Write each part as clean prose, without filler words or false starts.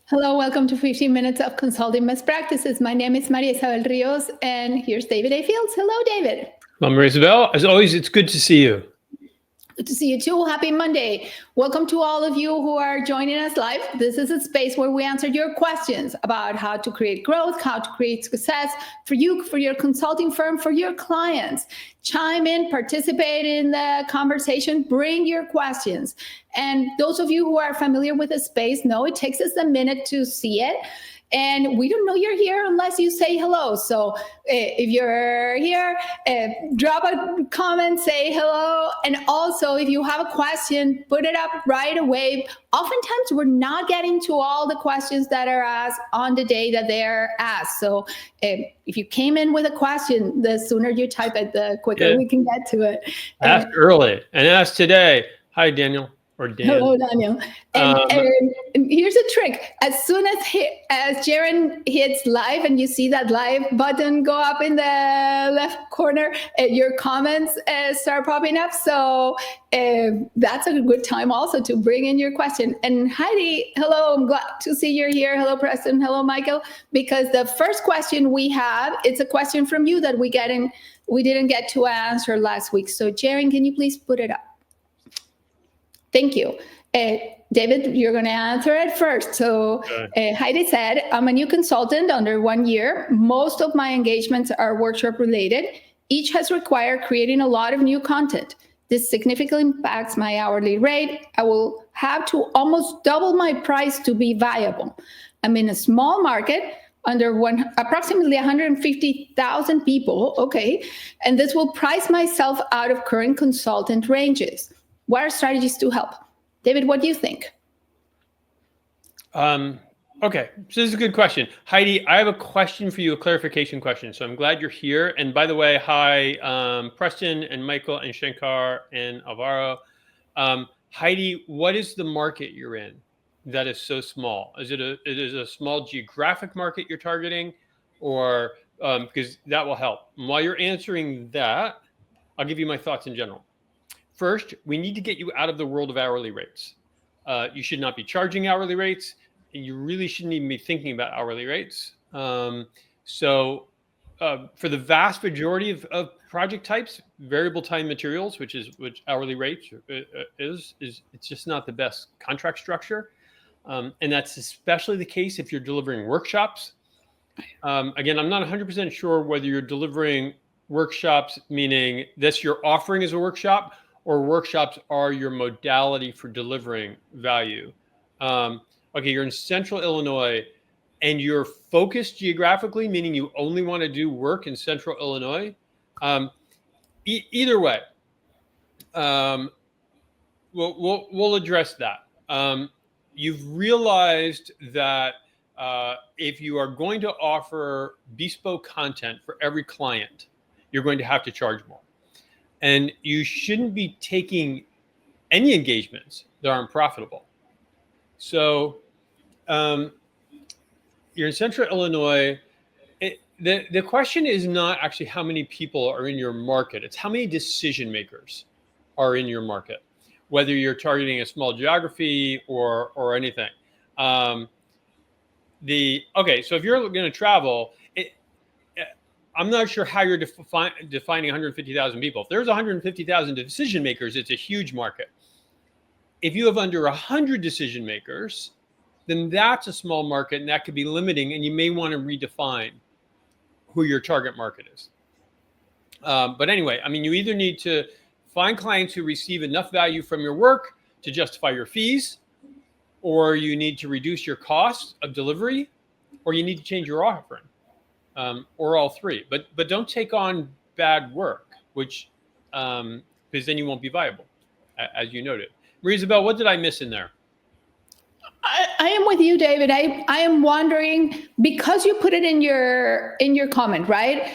Hello, welcome to 15 Minutes of Consulting Best Practices. My name is Maria Isabel Rios, and here's David A. Fields. Hello, David. Well, Maria Isabel, as always, it's good to see you. Good to see you too. Happy Monday. Welcome to all of you who are joining us live. This is a space where we answer your questions about how to create growth, how to create success for you, for your consulting firm, for your clients. Chime in, participate in the conversation, bring your questions. And those of you who are familiar with the space know it takes us a minute to see it. And we don't know you're here unless you say hello. So if you're here, drop a comment, say hello. And also, if you have a question, put it up right away. Oftentimes, we're not getting to all the questions that are asked on the day that they're asked. So if you came in with a question, the sooner you type it, the quicker we can get to it. Ask early and ask today. Hi, Daniel. Or Dan. Hello, Daniel. And here's a trick. As soon as Jaron hits live and you see that live button go up in the left corner, your comments start popping up. So that's a good time also to bring in your question. And Heidi, hello. I'm glad to see you're here. Hello, Preston. Hello, Michael. Because the first question we have, it's a question from you that we didn't get to answer last week. So Jaron, can you please put it up? Thank you. David, you're going to answer it first. So Heidi said, I'm a new consultant under 1 year. Most of my engagements are workshop related. Each has required creating a lot of new content. This significantly impacts my hourly rate. I will have to almost double my price to be viable. I'm in a small market under approximately 150,000 people. Okay. And this will price myself out of current consultant ranges. What are strategies to help? David, what do you think? Okay, so this is a good question. Heidi, I have a question for you, a clarification question. So I'm glad you're here. And by the way, hi, Preston and Michael and Shankar and Alvaro. Heidi, what is the market you're in that is so small? Is it a small geographic market you're targeting? Or because that will help. And while you're answering that, I'll give you my thoughts in general. First, we need to get you out of the world of hourly rates. You should not be charging hourly rates. And you really shouldn't even be thinking about hourly rates. So for the vast majority of project types, variable time materials, which hourly rates is it's just not the best contract structure. And that's especially the case if you're delivering workshops. Again, I'm not 100% sure whether you're delivering workshops, meaning this you're offering as a workshop, or workshops are your modality for delivering value. Okay, you're in Central Illinois and you're focused geographically, meaning you only want to do work in Central Illinois. Either way, we'll address that. You've realized that if you are going to offer bespoke content for every client, you're going to have to charge more. And you shouldn't be taking any engagements that aren't profitable. So you're in Central Illinois. The question is not actually how many people are in your market. It's how many decision makers are in your market, whether you're targeting a small geography or anything. So if you're going to travel, I'm not sure how you're defining 150,000 people. If there's 150,000 decision makers, it's a huge market. If you have under 100 decision makers, then that's a small market and that could be limiting, and you may want to redefine who your target market is. But anyway, I mean, you either need to find clients who receive enough value from your work to justify your fees, or you need to reduce your cost of delivery, or you need to change your offering. Or all three, but don't take on bad work, which because then you won't be viable, as you noted. Maria Isabel, what did I miss in there? I am with you, David. I am wondering, because you put it in your comment, right?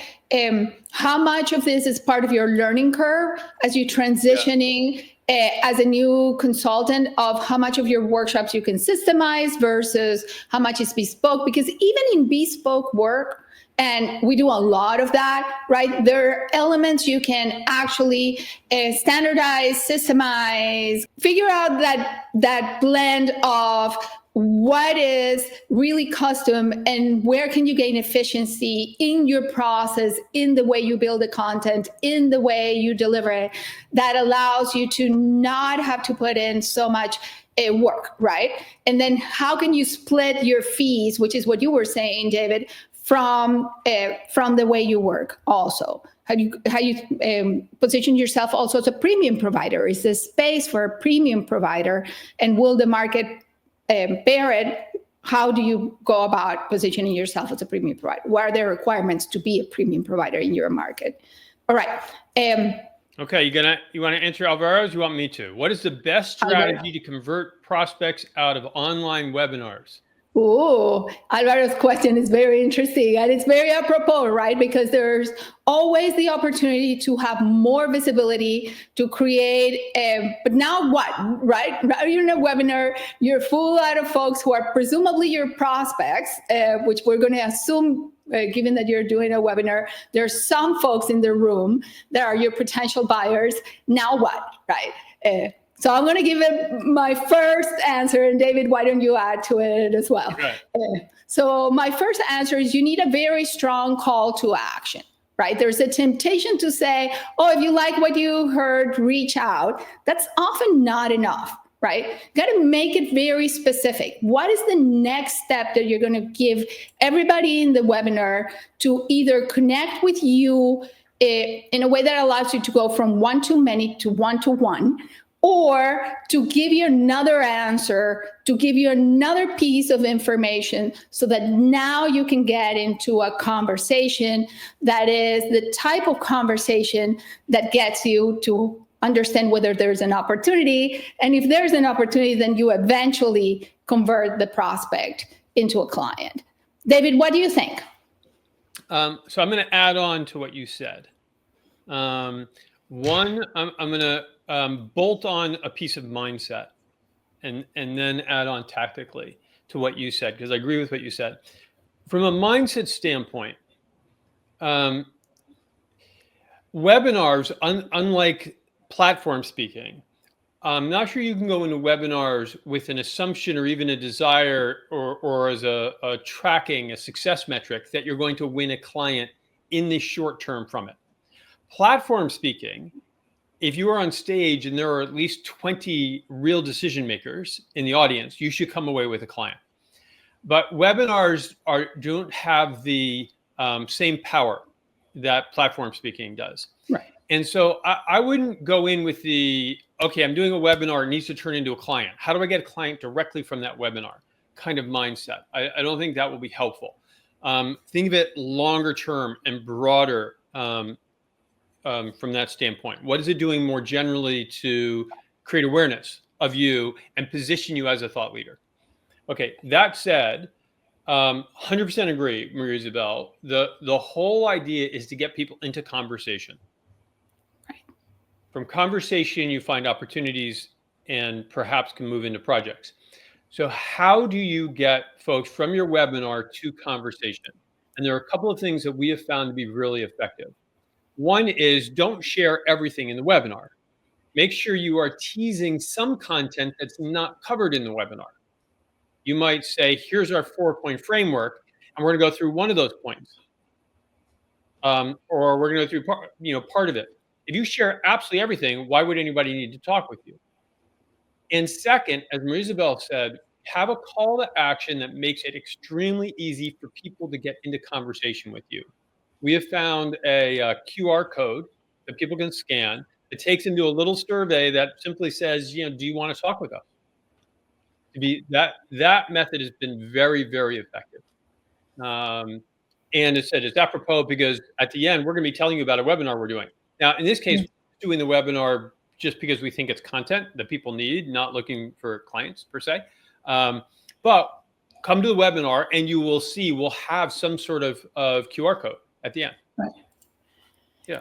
How much of this is part of your learning curve as you're transitioning as a new consultant, of how much of your workshops you can systemize versus how much is bespoke? Because even in bespoke work, and we do a lot of that, right? There are elements you can actually standardize, systemize, figure out that blend of what is really custom and where can you gain efficiency in your process, in the way you build the content, in the way you deliver it, that allows you to not have to put in so much work, right? And then how can you split your fees, which is what you were saying, David, from the way you work also? How you position yourself also as a premium provider? Is this space for a premium provider, and will the market bear it? How do you go about positioning yourself as a premium provider? What are the requirements to be a premium provider in your market? All right. Okay, you want to answer Alvaro's? You want me to? What is the best strategy to convert prospects out of online webinars? Oh, Alvaro's question is very interesting, and it's very apropos, right? Because there's always the opportunity to have more visibility, to create, but now what, right? You're in a webinar, you're full out of folks who are presumably your prospects, which we're going to assume, given that you're doing a webinar, there's some folks in the room that are your potential buyers. Now what, right? So I'm going to give it my first answer, and David, why don't you add to it as well? Okay. So my first answer is you need a very strong call to action, right? There's a temptation to say, oh, if you like what you heard, reach out. That's often not enough, right? You got to make it very specific. What is the next step that you're going to give everybody in the webinar to either connect with you in a way that allows you to go from one-to-many to one-to-one, or to give you another answer, to give you another piece of information so that now you can get into a conversation that is the type of conversation that gets you to understand whether there's an opportunity. And if there's an opportunity, then you eventually convert the prospect into a client. David, what do you think? So I'm going to add on to what you said. One, I'm going to bolt on a piece of mindset and then add on tactically to what you said, because I agree with what you said. From a mindset standpoint, webinars, unlike platform speaking, I'm not sure you can go into webinars with an assumption or even a desire or as a tracking, a success metric that you're going to win a client in the short term from it. Platform speaking, if you are on stage and there are at least 20 real decision makers in the audience, you should come away with a client. But webinars don't have the same power that platform speaking does. Right. And so I wouldn't go in with okay, I'm doing a webinar, it needs to turn into a client. How do I get a client directly from that webinar kind of mindset? I don't think that will be helpful. Think of it longer term and broader from that standpoint. What is it doing more generally to create awareness of you and position you as a thought leader? Okay, that said, 100% agree, Maria Isabel. The whole idea is to get people into conversation. Right. From conversation, you find opportunities and perhaps can move into projects. So how do you get folks from your webinar to conversation? And there are a couple of things that we have found to be really effective. One is don't share everything in the webinar. Make sure you are teasing some content that's not covered in the webinar. You might say, here's our 4-point framework, and we're going to go through one of those points. Or we're going to go through part of it. If you share absolutely everything, why would anybody need to talk with you? And second, as Maria Isabel said, have a call to action that makes it extremely easy for people to get into conversation with you. We have found a QR code that people can scan. It takes them to a little survey that simply says, do you want to talk with us? That method has been very, very effective. And it's apropos because at the end, we're going to be telling you about a webinar we're doing. Now, in this case, we're doing the webinar just because we think it's content that people need, not looking for clients per se. But come to the webinar and you will see we'll have some sort of QR code at the end. Right. Yeah.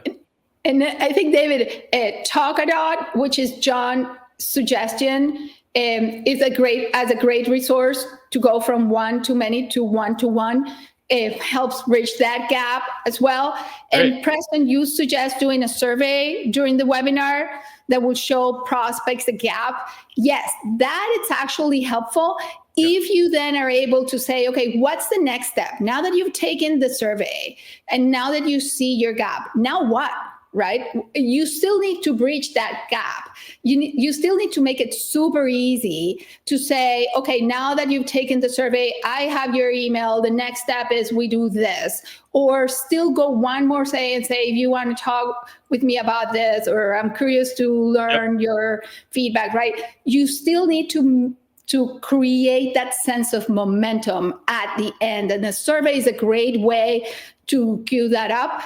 And I think, David, Talkadot, which is John's suggestion, is a great resource to go from one-to-many to one-to-one. It helps bridge that gap as well. Great. And Preston, you suggest doing a survey during the webinar that will show prospects a gap. Yes, that it's actually helpful If you then are able to say, okay, what's the next step? Now that you've taken the survey and now that you see your gap, now what? Right? You still need to bridge that gap. You still need to make it super easy to say, okay, now that you've taken the survey, I have your email. The next step is we do this. Or still go one more say, if you want to talk with me about this, or I'm curious to learn your feedback, right? You still need to create that sense of momentum at the end. And the survey is a great way to cue that up.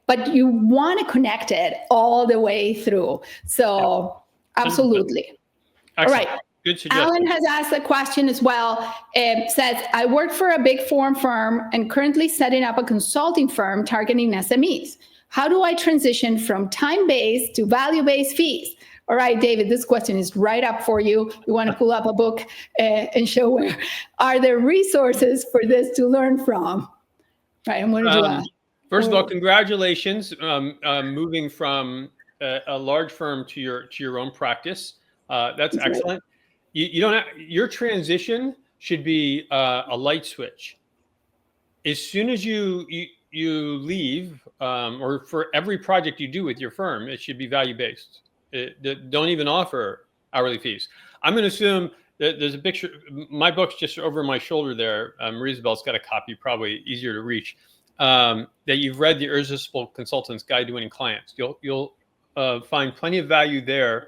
But you want to connect it all the way through. So absolutely. Excellent. All right. Good suggestion. Alan has asked a question as well. Says, I work for a big four firm and currently setting up a consulting firm targeting SMEs. How do I transition from time-based to value-based fees? All right, David, this question is right up for you. You want to pull up a book and show where are there resources for this to learn from? Right, I'm going to do that. First of all, congratulations, moving from a large firm to your own practice. That's excellent. You don't have, your transition should be a light switch. As soon as you leave, or for every project you do with your firm, it should be value based. Don't even offer hourly fees. I'm going to assume that there's a picture. My book's just over my shoulder there. Isabel's got a copy, probably easier to reach. That you've read the Irresistible Consultant's Guide to Winning Clients. You'll find plenty of value there.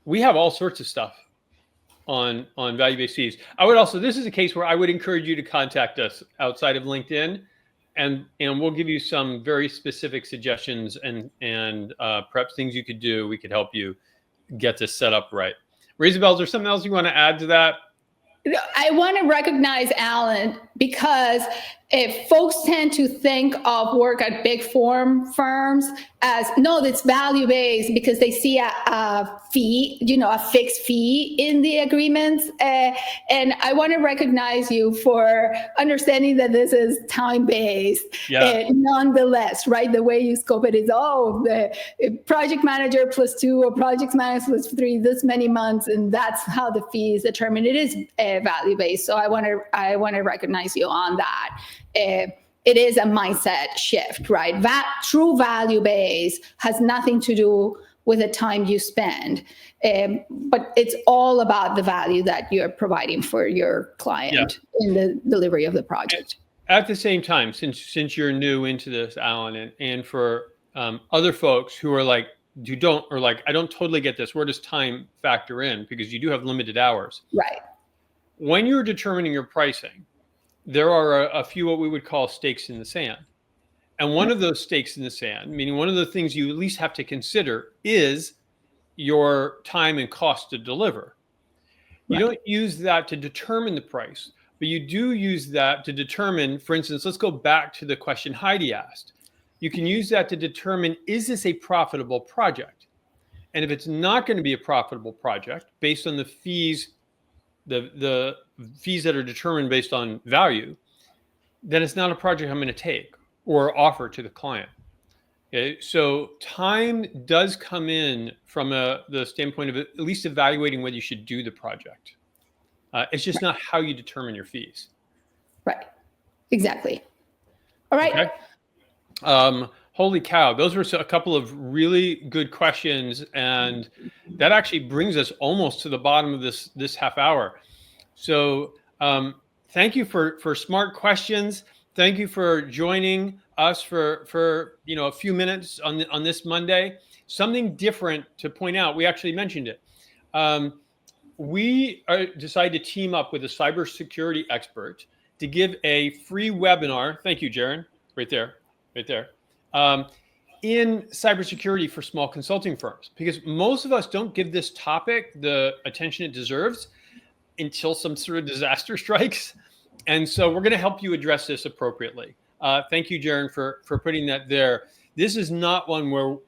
We have all sorts of stuff on value-based fees. I would also, this is a case where I would encourage you to contact us outside of LinkedIn, and we'll give you some very specific suggestions and perhaps things you could do. We could help you get this set up right. Isabel, is there something else you want to add to that? I want to recognize Alan, because if folks tend to think of work at big firms as, no, it's value-based because they see a fee, a fixed fee in the agreements. And I want to recognize you for understanding that this is time-based. Nonetheless, right? The way you scope it is, the project manager +2 or project manager +3, this many months, and that's how the fee is determined. It is value-based. So I want to recognize you on that. It is a mindset shift, right? True value base has nothing to do with the time you spend, but it's all about the value that you're providing for your client in the delivery of the project. At the same time, since you're new into this, Alan, and for other folks who are like, I don't totally get this. Where does time factor in? Because you do have limited hours. Right. When you're determining your pricing, there are a few what we would call stakes in the sand. And one of those stakes in the sand, meaning one of the things you at least have to consider, is your time and cost to deliver. You don't use that to determine the price, but you do use that to determine, for instance, let's go back to the question Heidi asked. You can use that to determine, is this a profitable project? And if it's not going to be a profitable project based on the fees, the fees that are determined based on value, then it's not a project I'm going to take or offer to the client. Okay, so time does come in from the standpoint of at least evaluating whether you should do the project. It's just not how you determine your fees. Right. Exactly. All right. Okay. Holy cow. Those were a couple of really good questions. And that actually brings us almost to the bottom of this half hour. So thank you for smart questions. Thank you for joining us for a few minutes on this Monday. Something different to point out. We actually mentioned it. We decided to team up with a cybersecurity expert to give a free webinar. Thank you, Jaron. Right there. In cybersecurity for small consulting firms, because most of us don't give this topic the attention it deserves until some sort of disaster strikes. And so we're going to help you address this appropriately. Thank you, Jaron, for putting that there. This is not one where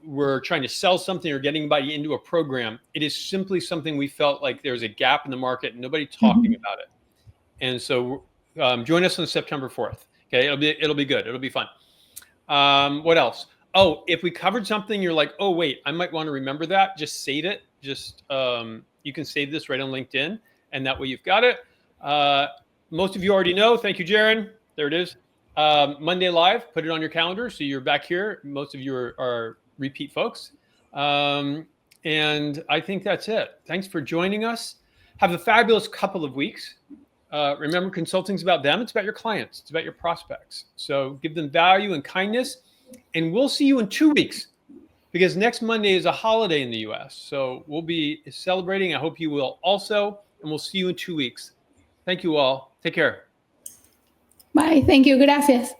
we're trying to sell something or getting anybody into a program. It is simply something we felt like there's a gap in the market and nobody talking about it. And so join us on September 4th. Okay, it'll be good. It'll be fun. What else? Oh, if we covered something, you're like, oh, wait, I might want to remember that. Just save it. You can save this right on LinkedIn. and that way you've got it. Most of you already know. Thank you, Jaron. There it is. Monday Live, put it on your calendar so you're back here. Most of you are repeat folks. And I think that's it. Thanks for joining us. Have a fabulous couple of weeks. Remember, consulting's about them. It's about your clients. It's about your prospects. So give them value and kindness. And we'll see you in 2 weeks, because next Monday is a holiday in the US. So we'll be celebrating. I hope you will also. And we'll see you in 2 weeks. Thank you all. Take care. Bye. Thank you. Gracias.